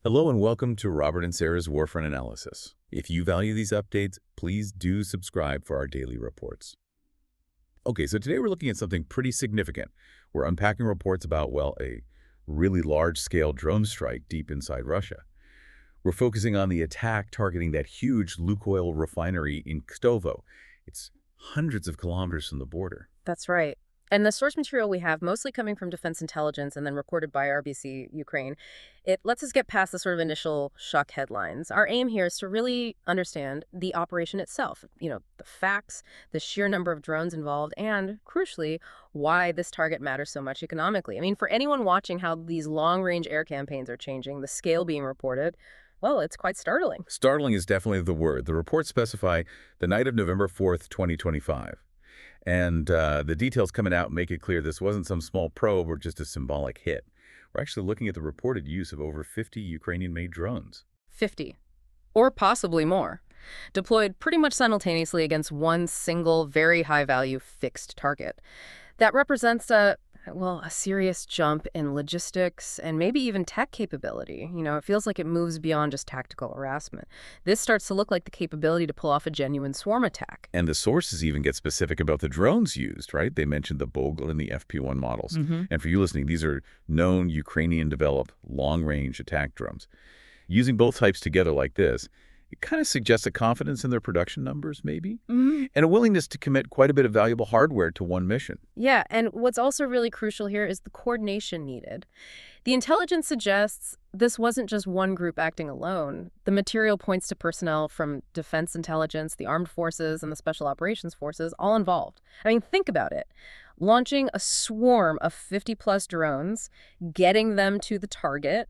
Hello and welcome to Robert and Sarah's Warfront Analysis. If you value these updates, please do subscribe for our daily reports. Okay, so today we're looking at something pretty significant. We're unpacking reports about, well, a really large-scale drone strike deep inside Russia. We're focusing on the attack targeting that huge Lukoil refinery in Kstovo. It's hundreds of kilometers from the border. That's right. And the source material we have, mostly coming from Defense Intelligence and then reported by RBC Ukraine, it lets us get past the sort of initial shock headlines. Our aim here is to really understand the operation itself, the facts, the sheer number of drones involved, and, crucially, why this target matters so much economically. I mean, for anyone watching how these long-range air campaigns are changing, the scale being reported, well, it's quite startling. Startling is definitely the word. The reports specify the night of November 4th, 2025. And the details coming out make it clear this wasn't some small probe or just a symbolic hit. We're actually looking at the reported use of over 50 Ukrainian-made drones. 50. Or possibly more. Deployed pretty much simultaneously against one single, very high-value fixed target. That represents a serious jump in logistics and maybe even tech capability. It feels like it moves beyond just tactical harassment. This starts to look like the capability to pull off a genuine swarm attack. And the sources even get specific about the drones used, right? They mentioned the Bogle and the FP1 models. And for you listening, these are known Ukrainian-developed long-range attack drones. Using both types together like this, it kind of suggests a confidence in their production numbers, maybe, and a willingness to commit quite a bit of valuable hardware to one mission. Yeah, and what's also really crucial here is the coordination needed. The intelligence suggests this wasn't just one group acting alone. The material points to personnel from Defense Intelligence, the Armed Forces, and the Special Operations Forces, all involved. I mean, think about it. Launching a swarm of 50-plus drones, getting them to the target,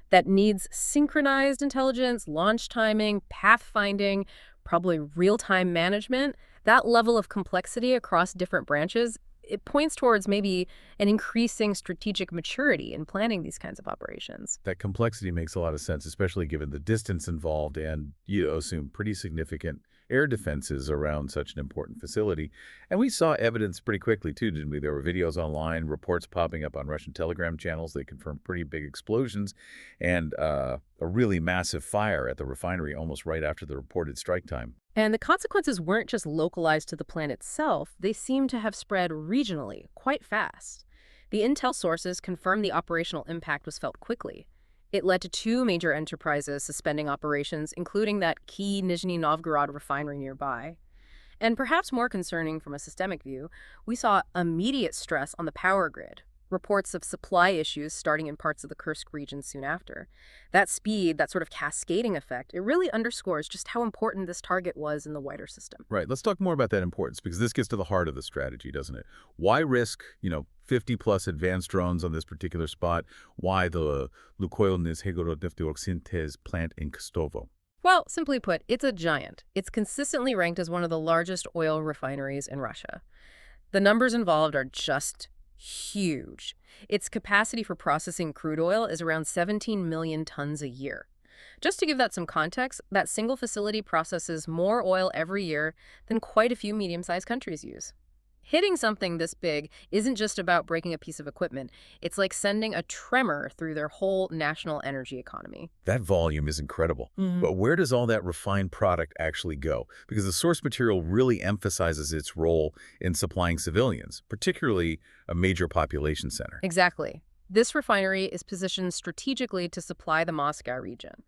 that needs synchronized intelligence, launch timing, pathfinding, probably real-time management. That level of complexity across different branches, it points towards maybe an increasing strategic maturity in planning these kinds of operations. That complexity makes a lot of sense, especially given the distance involved and, you assume, pretty significant air defenses around such an important facility. And we saw evidence pretty quickly, too, didn't we? There were videos online, reports popping up on Russian Telegram channels. They confirmed pretty big explosions and a really massive fire at the refinery almost right after the reported strike time. And the consequences weren't just localized to the plant itself. They seem to have spread regionally quite fast. The intel sources confirmed the operational impact was felt quickly. It led to two major enterprises suspending operations, including that key Nizhny Novgorod refinery nearby. And perhaps more concerning from a systemic view, we saw immediate stress on the power grid, reports of supply issues starting in parts of the Kursk region soon after. That speed, that sort of cascading effect, it really underscores just how important this target was in the wider system. Right. Let's talk more about that importance, because this gets to the heart of the strategy, doesn't it? Why risk, 50-plus advanced drones on this particular spot? Why the Lukoil Nizhegorod plant in Kstovo? Well, simply put, it's a giant. It's consistently ranked as one of the largest oil refineries in Russia. The numbers involved are just huge. Its capacity for processing crude oil is around 17 million tons a year. Just to give that some context, that single facility processes more oil every year than quite a few medium-sized countries use. Hitting something this big isn't just about breaking a piece of equipment. It's like sending a tremor through their whole national energy economy. That volume is incredible. But where does all that refined product actually go? Because the source material really emphasizes its role in supplying civilians, particularly a major population center. Exactly. This refinery is positioned strategically to supply the Moscow region.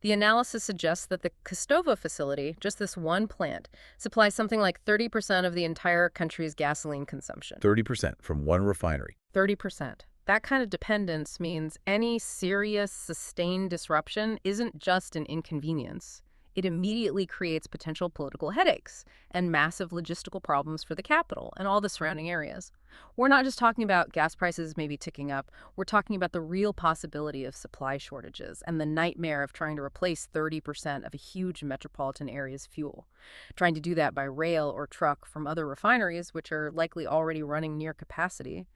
The analysis suggests that the Kstovo facility, just this one plant, supplies something like 30% of the entire country's gasoline consumption. 30% from one refinery. 30%. That kind of dependence means any serious, sustained disruption isn't just an inconvenience. It immediately creates potential political headaches and massive logistical problems for the capital and all the surrounding areas. We're not just talking about gas prices maybe ticking up. We're talking about the real possibility of supply shortages and the nightmare of trying to replace 30% of a huge metropolitan area's fuel. Trying to do that by rail or truck from other refineries, which are likely already running near capacity.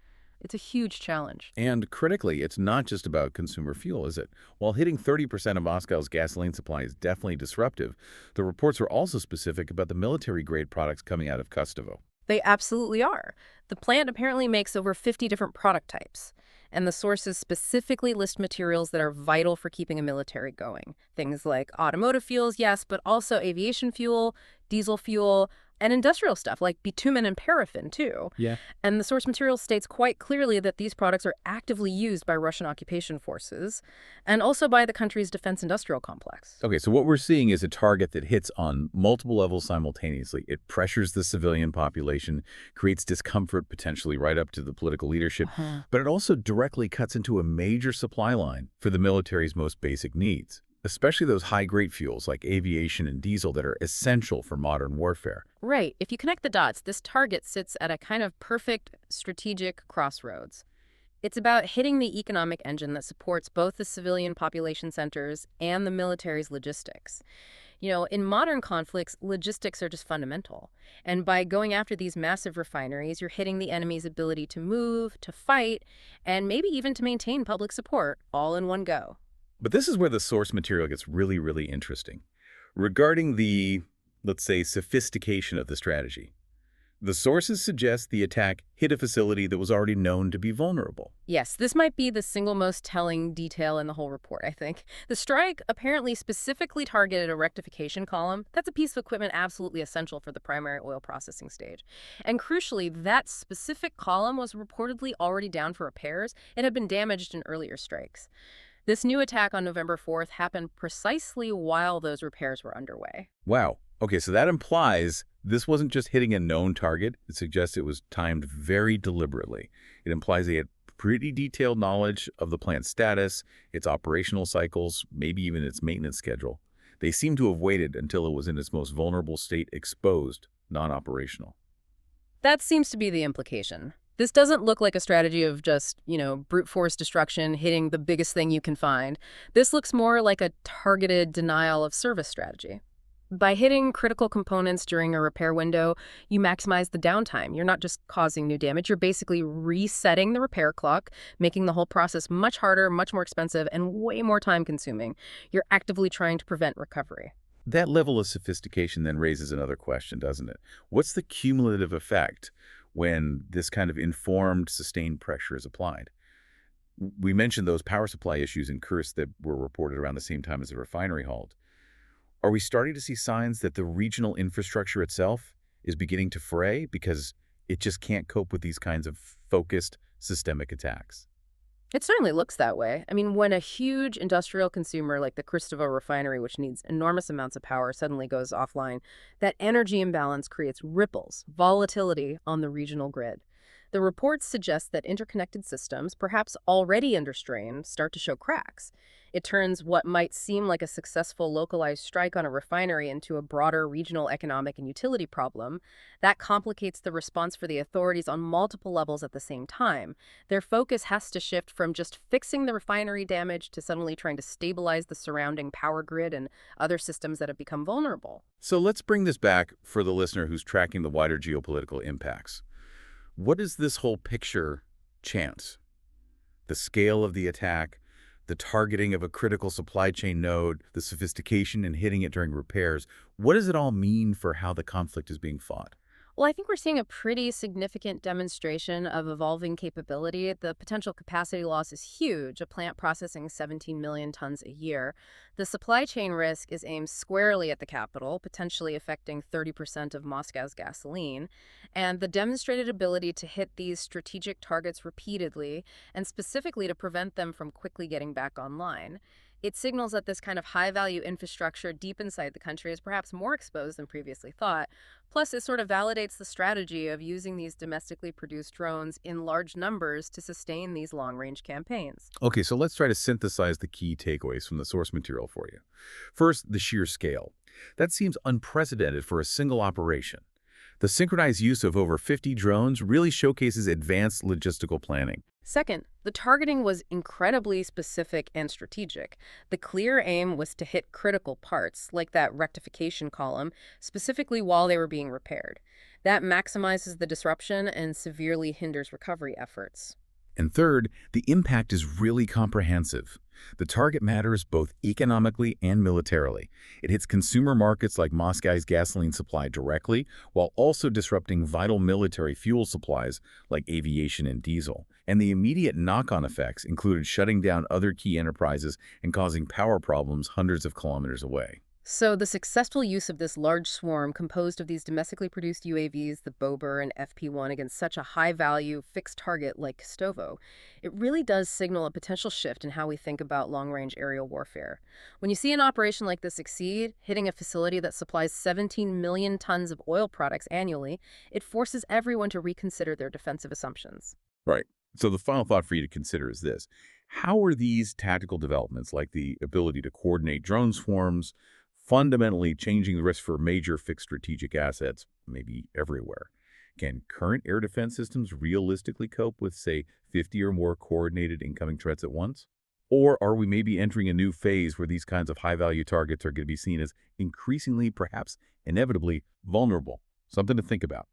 It's a huge challenge. And critically, it's not just about consumer fuel, is it? While hitting 30% of Moscow's gasoline supply is definitely disruptive, the reports are also specific about the military-grade products coming out of Kstovo. They absolutely are. The plant apparently makes over 50 different product types. and the sources specifically list materials that are vital for keeping a military going. Things like automotive fuels, yes, but also aviation fuel, diesel fuel, and industrial stuff like bitumen and paraffin, too. Yeah. And the source material states quite clearly that these products are actively used by Russian occupation forces and also by the country's defense industrial complex. Okay, so what we're seeing is a target that hits on multiple levels simultaneously. It pressures the civilian population, creates discomfort potentially right up to the political leadership, but it also directly cuts into a major supply line for the military's most basic needs, especially those high-grade fuels like aviation and diesel that are essential for modern warfare. Right. If you connect the dots, this target sits at a kind of perfect strategic crossroads. It's about hitting the economic engine that supports both the civilian population centers and the military's logistics. You know, in modern conflicts, logistics are just fundamental. And by going after these massive refineries, you're hitting the enemy's ability to move, to fight, and maybe even to maintain public support all in one go. But this is where the source material gets really, really interesting. Regarding the, let's say, sophistication of the strategy, the sources suggest the attack hit a facility that was already known to be vulnerable. Yes, this might be the single most telling detail in the whole report, I think. The strike apparently specifically targeted a rectification column. That's a piece of equipment absolutely essential for the primary oil processing stage. And crucially, that specific column was reportedly already down for repairs. It had been damaged in earlier strikes. This new attack on November 4th happened precisely while those repairs were underway. Wow. Okay, so that implies this wasn't just hitting a known target. It suggests it was timed very deliberately. It implies they had pretty detailed knowledge of the plant's status, its operational cycles, maybe even its maintenance schedule. They seem to have waited until it was in its most vulnerable state, exposed, non-operational. That seems to be the implication. This doesn't look like a strategy of just, brute force destruction, hitting the biggest thing you can find. This looks more like a targeted denial of service strategy. By hitting critical components during a repair window, you maximize the downtime. You're not just causing new damage, you're basically resetting the repair clock, making the whole process much harder, much more expensive, and way more time-consuming. You're actively trying to prevent recovery. That level of sophistication then raises another question, doesn't it? What's the cumulative effect when this kind of informed, sustained pressure is applied? We mentioned those power supply issues in Kursk that were reported around the same time as the refinery halt. Are we starting to see signs that the regional infrastructure itself is beginning to fray because it just can't cope with these kinds of focused, systemic attacks? It certainly looks that way. I mean, when a huge industrial consumer like the Kristovo refinery, which needs enormous amounts of power, suddenly goes offline, that energy imbalance creates ripples, volatility on the regional grid. The reports suggest that interconnected systems, perhaps already under strain, start to show cracks. It turns what might seem like a successful localized strike on a refinery into a broader regional economic and utility problem. That complicates the response for the authorities on multiple levels at the same time. Their focus has to shift from just fixing the refinery damage to suddenly trying to stabilize the surrounding power grid and other systems that have become vulnerable. So let's bring this back for the listener who's tracking the wider geopolitical impacts. What does this whole picture chance? The scale of the attack, the targeting of a critical supply chain node, the sophistication in hitting it during repairs. What does it all mean for how the conflict is being fought? Well, I think we're seeing a pretty significant demonstration of evolving capability. The potential capacity loss is huge, a plant processing 17 million tons a year. The supply chain risk is aimed squarely at the capital, potentially affecting 30% of Moscow's gasoline. And the demonstrated ability to hit these strategic targets repeatedly, and specifically to prevent them from quickly getting back online. It signals that this kind of high-value infrastructure deep inside the country is perhaps more exposed than previously thought. Plus, it sort of validates the strategy of using these domestically produced drones in large numbers to sustain these long-range campaigns. Okay, so let's try to synthesize the key takeaways from the source material for you. First, the sheer scale. That seems unprecedented for a single operation. The synchronized use of over 50 drones really showcases advanced logistical planning. Second, the targeting was incredibly specific and strategic. The clear aim was to hit critical parts, like that rectification column, specifically while they were being repaired. That maximizes the disruption and severely hinders recovery efforts. And third, the impact is really comprehensive. The target matters both economically and militarily. It hits consumer markets like Moscow's gasoline supply directly, while also disrupting vital military fuel supplies like aviation and diesel. And the immediate knock-on effects included shutting down other key enterprises and causing power problems hundreds of kilometers away. So the successful use of this large swarm composed of these domestically produced UAVs, the Bober and FP-1, against such a high-value fixed target like Kostovo, it really does signal a potential shift in how we think about long-range aerial warfare. When you see an operation like this succeed, hitting a facility that supplies 17 million tons of oil products annually, it forces everyone to reconsider their defensive assumptions. Right. So the final thought for you to consider is this. How are these tactical developments, like the ability to coordinate drone swarms, fundamentally changing the risk for major fixed strategic assets, maybe everywhere? Can current air defense systems realistically cope with, say, 50 or more coordinated incoming threats at once? Or are we maybe entering a new phase where these kinds of high-value targets are going to be seen as increasingly, perhaps inevitably, vulnerable? Something to think about.